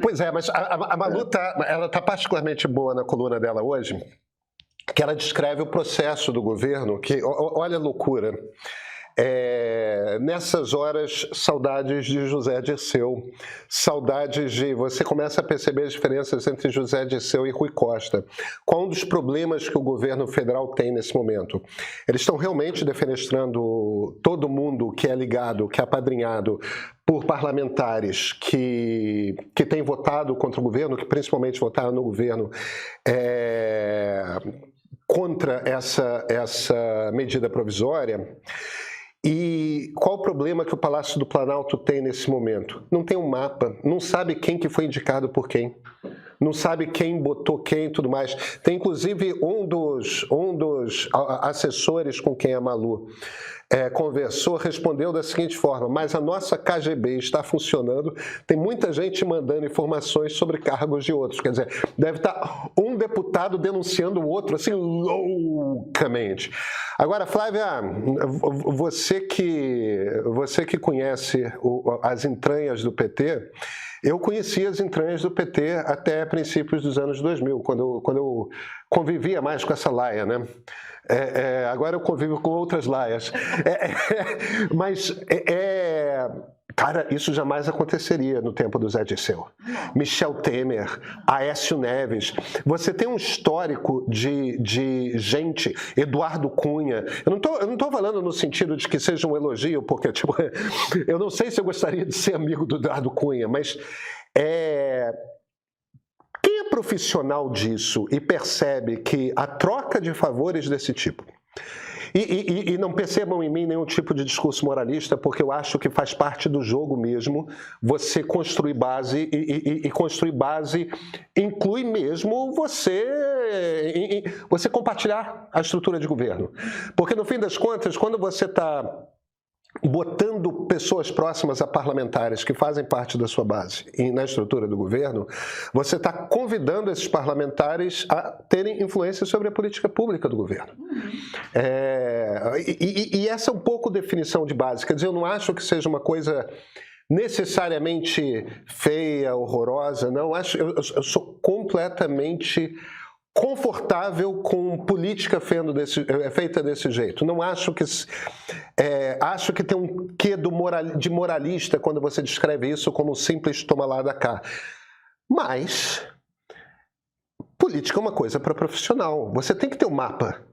Pois é, mas a Malu ela tá particularmente boa na coluna dela hoje, que ela descreve o processo do governo, que olha a loucura. Nessas horas, saudades de José Dirceu, saudades de... Você começa a perceber as diferenças entre José Dirceu e Rui Costa. Qual um dos problemas que o governo federal tem nesse momento? Eles estão realmente defenestrando todo mundo que é ligado, que é apadrinhado por parlamentares que têm votado contra o governo, que principalmente votaram no governo contra essa medida provisória. E qual o problema que o Palácio do Planalto tem nesse momento? Não tem um mapa, não sabe quem que foi indicado por quem, não sabe quem botou quem e tudo mais. Tem inclusive um dos assessores com quem a Malu conversou, respondeu da seguinte forma: mas a nossa KGB está funcionando, tem muita gente mandando informações sobre cargos de outros. Quer dizer, deve estar um deputado denunciando o outro, assim, loucamente. Agora, Flávia, você que conhece as entranhas do PT, eu conheci as entranhas do PT até princípios dos anos 2000, quando eu convivia mais com essa laia, né? Agora eu convivo com outras laias. Cara, isso jamais aconteceria no tempo do Zé Dirceu. Michel Temer, Aécio Neves. Você tem um histórico de gente, Eduardo Cunha. Eu não tô falando no sentido de que seja um elogio, porque tipo, eu não sei se eu gostaria de ser amigo do Eduardo Cunha, mas quem é profissional disso e percebe que a troca de favores desse tipo... E não percebam em mim nenhum tipo de discurso moralista, porque eu acho que faz parte do jogo mesmo você construir base, e construir base inclui mesmo você compartilhar a estrutura de governo. Porque, no fim das contas, quando você está botando pessoas próximas a parlamentares que fazem parte da sua base e na estrutura do governo, você está convidando esses parlamentares a terem influência sobre a política pública do governo. E essa é um pouco definição de base. Quer dizer, eu não acho que seja uma coisa necessariamente feia, horrorosa, não. Eu sou completamente confortável com política feita desse jeito. Não acho que... acho que tem um quê de moralista quando você descreve isso como um simples toma lá da cá. Mas política é uma coisa para profissional. Você tem que ter um mapa.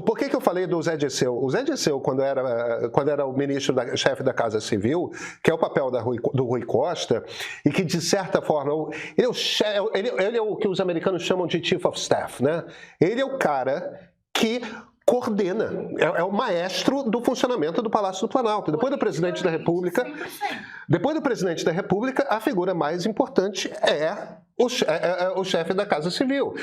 Por que eu falei do Zé Dirceu? O Zé Dirceu, quando era o ministro, chefe da Casa Civil, que é o papel do Rui Costa, e que, de certa forma, ele é o que os americanos chamam de Chief of Staff, né? Ele é o cara que coordena, é o maestro do funcionamento do Palácio do Planalto. Depois do presidente da República, a figura mais importante é o chefe da Casa Civil.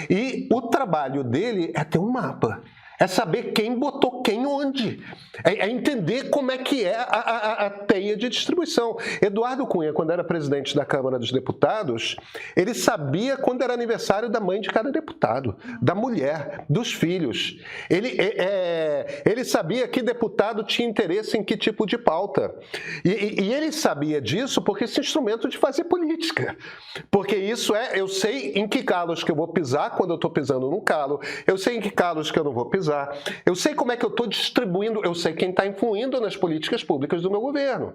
E o trabalho dele é ter um mapa. É saber quem botou quem onde. É entender como é que é a teia de distribuição. Eduardo Cunha, quando era presidente da Câmara dos Deputados, ele sabia quando era aniversário da mãe de cada deputado, da mulher, dos filhos. Ele sabia que deputado tinha interesse em que tipo de pauta. E ele sabia disso porque esse instrumento de fazer política. Porque isso eu sei em que calos que eu vou pisar quando eu estou pisando num calo, eu sei em que calos que eu não vou pisar, eu sei como é que eu estou distribuindo, eu sei quem está influindo nas políticas públicas do meu governo.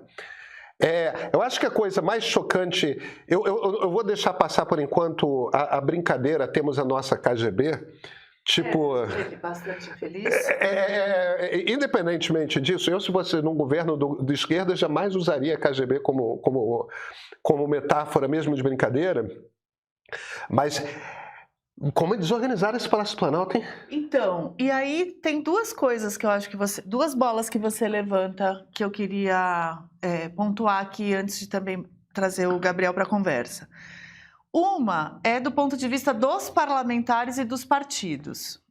Eu acho que a coisa mais chocante, eu vou deixar passar por enquanto a brincadeira, temos a nossa KGB, tipo... bastante feliz. Independentemente disso, se fosse num governo de esquerda, jamais usaria a KGB como metáfora mesmo de brincadeira, mas... Como desorganizar esse Palácio do Planalto, hein? Então, e aí tem duas coisas que eu acho que duas bolas que você levanta que eu queria pontuar aqui antes de também trazer o Gabriel para a conversa. Uma é do ponto de vista dos parlamentares e dos partidos,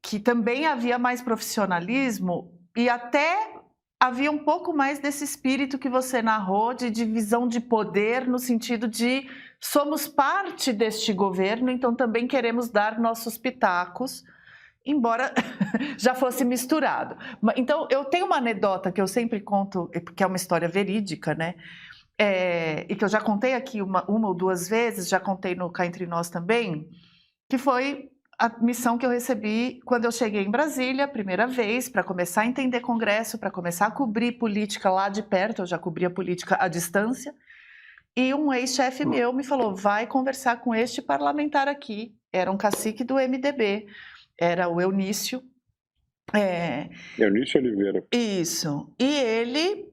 que também havia mais profissionalismo e até havia um pouco mais desse espírito que você narrou de divisão de poder no sentido de somos parte deste governo, então também queremos dar nossos pitacos, embora já fosse misturado. Então, eu tenho uma anedota que eu sempre conto, porque é uma história verídica, né? e que eu já contei aqui uma ou duas vezes, já contei no Cá Entre Nós também, que foi a missão que eu recebi quando eu cheguei em Brasília, a primeira vez, para começar a entender Congresso, para começar a cobrir política lá de perto, eu já cobria política à distância, e um ex-chefe meu me falou, vai conversar com este parlamentar aqui, era um cacique do MDB, era o Eunício. Eunício Oliveira. Isso. E ele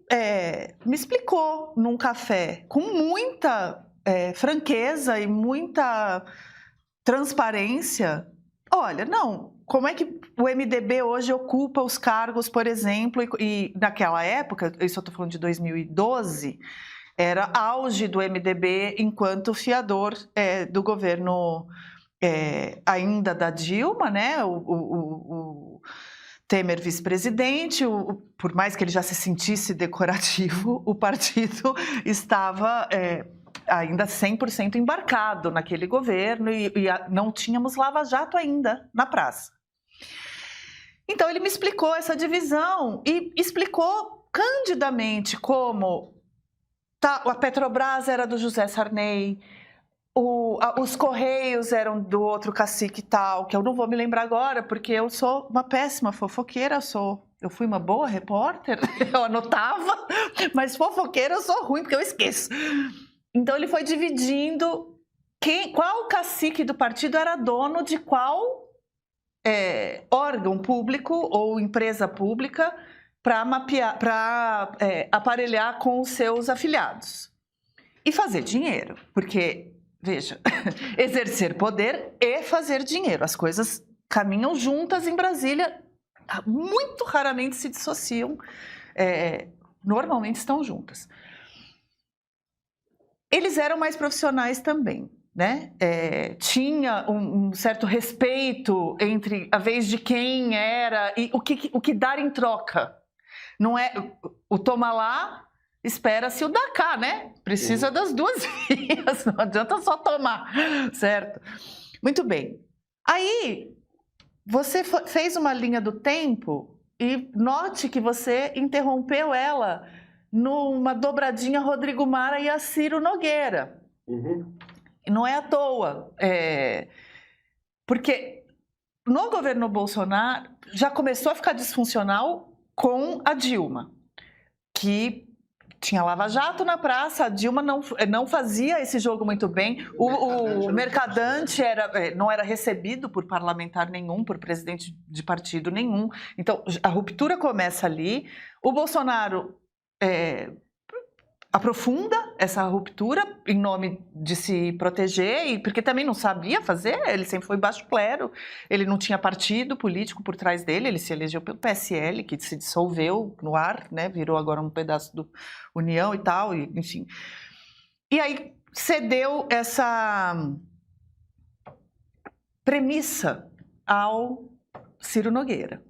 me explicou num café, com muita franqueza e muita transparência. Olha, não, como é que o MDB hoje ocupa os cargos, por exemplo, e naquela época, isso eu estou falando de 2012, era auge do MDB enquanto fiador do governo ainda da Dilma, né? O Temer vice-presidente, por mais que ele já se sentisse decorativo, o partido estava ainda 100% embarcado naquele governo e não tínhamos lava-jato ainda na praça. Então ele me explicou essa divisão e explicou candidamente como a Petrobras era do José Sarney, os Correios eram do outro cacique tal, que eu não vou me lembrar agora, porque eu sou uma péssima fofoqueira, eu fui uma boa repórter, eu anotava, mas fofoqueira eu sou ruim, porque eu esqueço. Então ele foi dividindo qual cacique do partido era dono de qual órgão público ou empresa pública para mapear, para aparelhar com os seus afiliados e fazer dinheiro, porque veja, exercer poder e fazer dinheiro. As coisas caminham juntas em Brasília, muito raramente se dissociam, normalmente estão juntas. Eles eram mais profissionais também, né? Tinha um certo respeito entre a vez de quem era e o que dar em troca. Não é o toma lá, espera-se o dar cá, né? Precisa das duas vias, não adianta só tomar, certo? Muito bem. Aí, você fez uma linha do tempo e note que você interrompeu ela numa dobradinha Rodrigo Maia e a Ciro Nogueira. Uhum. Não é à toa, porque no governo Bolsonaro já começou a ficar disfuncional com a Dilma, que tinha lava-jato na praça, a Dilma não fazia esse jogo muito bem, o Mercadante não era recebido por parlamentar nenhum, por presidente de partido nenhum, então a ruptura começa ali, o Bolsonaro aprofunda essa ruptura em nome de se proteger, e porque também não sabia fazer, ele sempre foi baixo clero, ele não tinha partido político por trás dele, ele se elegeu pelo PSL, que se dissolveu no ar, né, virou agora um pedaço do União e tal, enfim. E aí cedeu essa premissa ao Ciro Nogueira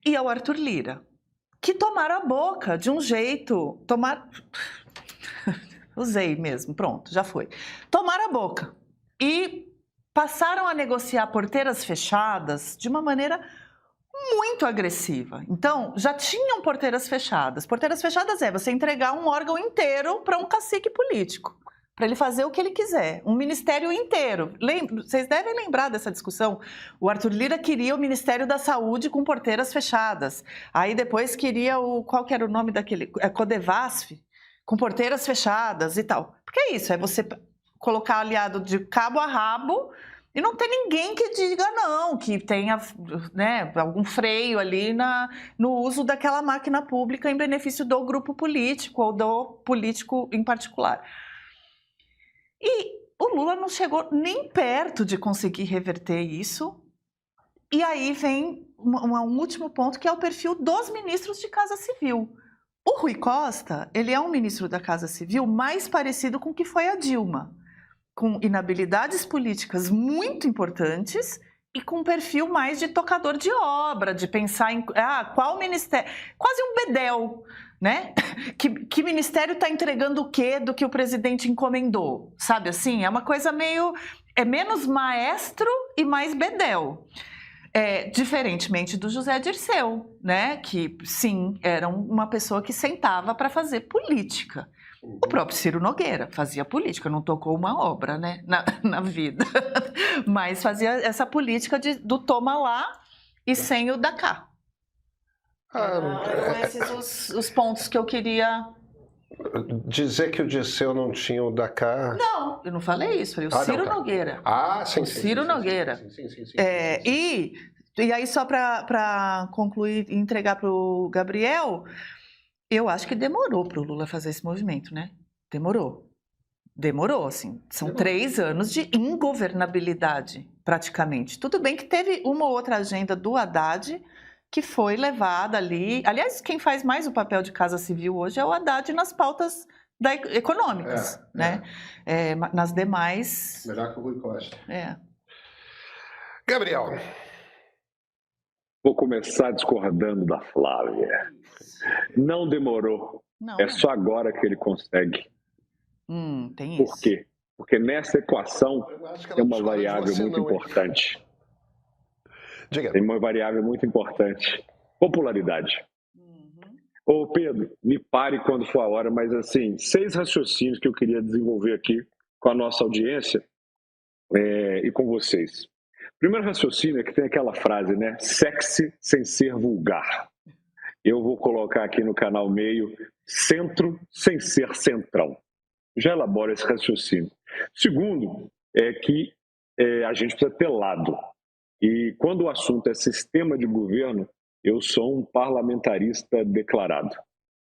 e ao Arthur Lira, que tomaram a boca de um jeito, usei mesmo, pronto, já foi. Tomaram a boca e passaram a negociar porteiras fechadas de uma maneira muito agressiva. Então, já tinham porteiras fechadas. Porteiras fechadas é você entregar um órgão inteiro para um cacique político, para ele fazer o que ele quiser, um ministério inteiro. Vocês devem lembrar dessa discussão. O Arthur Lira queria o Ministério da Saúde com porteiras fechadas. Aí depois queria qual que era o nome daquele? Codevasf, com porteiras fechadas e tal. Porque é isso, é você colocar aliado de cabo a rabo e não tem ninguém que diga não, que tenha, né, algum freio ali no uso daquela máquina pública em benefício do grupo político ou do político em particular. E o Lula não chegou nem perto de conseguir reverter isso. E aí vem um último ponto, que é o perfil dos ministros de Casa Civil. O Rui Costa, ele é um ministro da Casa Civil mais parecido com o que foi a Dilma, com inabilidades políticas muito importantes e com um perfil mais de tocador de obra, de pensar em qual ministério, quase um bedel, né? Que ministério está entregando o quê do que o presidente encomendou, sabe assim? É uma coisa meio, menos maestro e mais bedel. Diferentemente do José Dirceu, né? Que sim, era uma pessoa que sentava para fazer política. O próprio Ciro Nogueira fazia política, não tocou uma obra, né, na vida, mas fazia essa política do toma lá e sem o da cá. Eram esses os pontos que eu queria... Dizer que o Dirceu não tinha o da cá... Não, eu não falei isso, falei o Ciro Nogueira. Sim. O Ciro Nogueira. E aí, só para concluir e entregar para o Gabriel, eu acho que demorou para o Lula fazer esse movimento, né? Demorou, assim. São 3 anos de ingovernabilidade, praticamente. Tudo bem que teve uma ou outra agenda do Haddad que foi levada ali. Aliás, quem faz mais o papel de Casa Civil hoje é o Haddad nas pautas econômicas, né? Nas demais... Melhor que o Rui Costa. Gabriel. Vou começar discordando da Flávia. Não demorou. Não. É só agora que ele consegue. Tem Por isso. quê? Porque nessa equação tem uma variável muito importante. Diga. Tem uma variável muito importante. Popularidade. Ô Pedro, me pare quando for a hora, mas assim, 6 raciocínios que eu queria desenvolver aqui com a nossa audiência e com vocês. Primeiro raciocínio é que tem aquela frase, né? Sexy sem ser vulgar. Eu vou colocar aqui no canal meio, centro sem ser centrão. Já elabora esse raciocínio. Segundo, é que a gente precisa ter lado. E quando o assunto é sistema de governo, eu sou um parlamentarista declarado.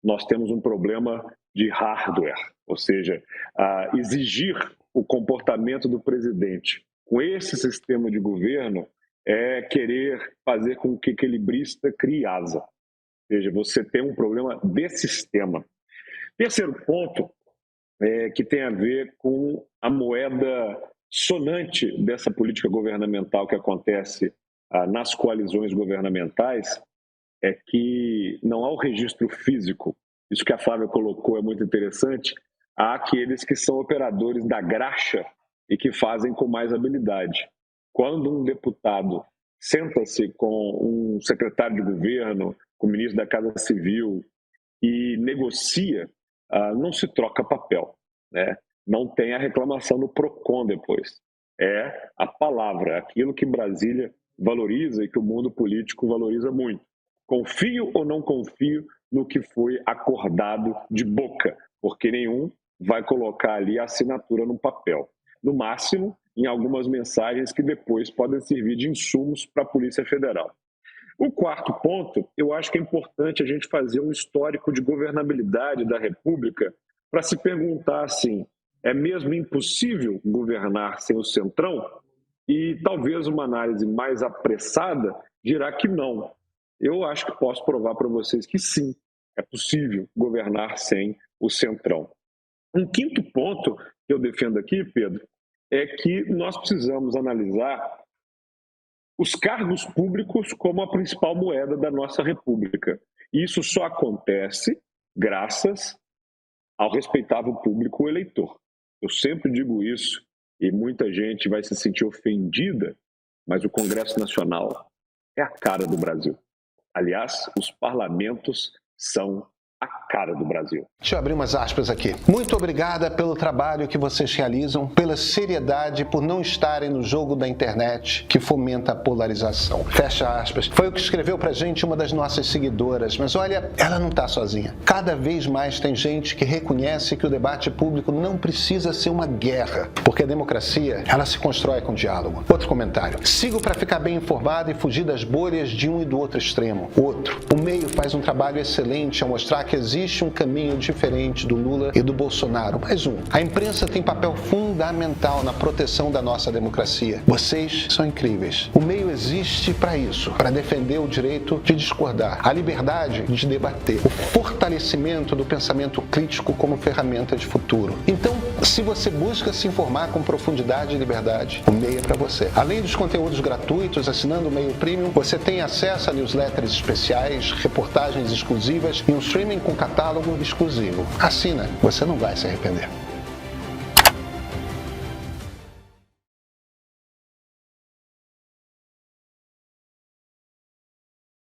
Nós temos um problema de hardware, ou seja, exigir o comportamento do presidente com esse sistema de governo é querer fazer com que o equilibrista crie asa. Ou seja, você tem um problema de sistema. Terceiro ponto, que tem a ver com a moeda sonante dessa política governamental que acontece nas coalizões governamentais, é que não há o registro físico. Isso que a Flávia colocou é muito interessante. Há aqueles que são operadores da graxa e que fazem com mais habilidade. Quando um deputado senta-se com um secretário de governo, com o ministro da Casa Civil e negocia, não se troca papel, né? Não tem a reclamação no PROCON depois. É a palavra, aquilo que Brasília valoriza e que o mundo político valoriza muito. Confio ou não confio no que foi acordado de boca, porque nenhum vai colocar ali a assinatura no papel. No máximo, em algumas mensagens que depois podem servir de insumos para a Polícia Federal. O quarto ponto, eu acho que é importante a gente fazer um histórico de governabilidade da República para se perguntar assim, é mesmo impossível governar sem o Centrão? E talvez uma análise mais apressada dirá que não. Eu acho que posso provar para vocês que sim, é possível governar sem o Centrão. Um quinto ponto que eu defendo aqui, Pedro, é que nós precisamos analisar os cargos públicos como a principal moeda da nossa República. E isso só acontece graças ao respeitável público eleitor. Eu sempre digo isso e muita gente vai se sentir ofendida, mas o Congresso Nacional é a cara do Brasil. Aliás, os parlamentos são a cara do Brasil. Deixa eu abrir umas aspas aqui. Muito obrigada pelo trabalho que vocês realizam, pela seriedade, por não estarem no jogo da internet que fomenta a polarização. Fecha aspas. Foi o que escreveu pra gente uma das nossas seguidoras, mas olha, ela não tá sozinha. Cada vez mais tem gente que reconhece que o debate público não precisa ser uma guerra, porque a democracia, ela se constrói com diálogo. Outro comentário. Sigo pra ficar bem informado e fugir das bolhas de um e do outro extremo. Outro. O meio faz um trabalho excelente ao mostrar que existe um caminho diferente do Lula e do Bolsonaro. Mais um. A imprensa tem papel fundamental na proteção da nossa democracia. Vocês são incríveis. O meio existe para isso, para defender o direito de discordar, a liberdade de debater, o fortalecimento do pensamento crítico como ferramenta de futuro. Então, se você busca se informar com profundidade e liberdade, o meio é para você. Além dos conteúdos gratuitos, assinando o Meio Premium, você tem acesso a newsletters especiais, reportagens exclusivas e um streaming com catálogo exclusivo. Assina, você não vai se arrepender.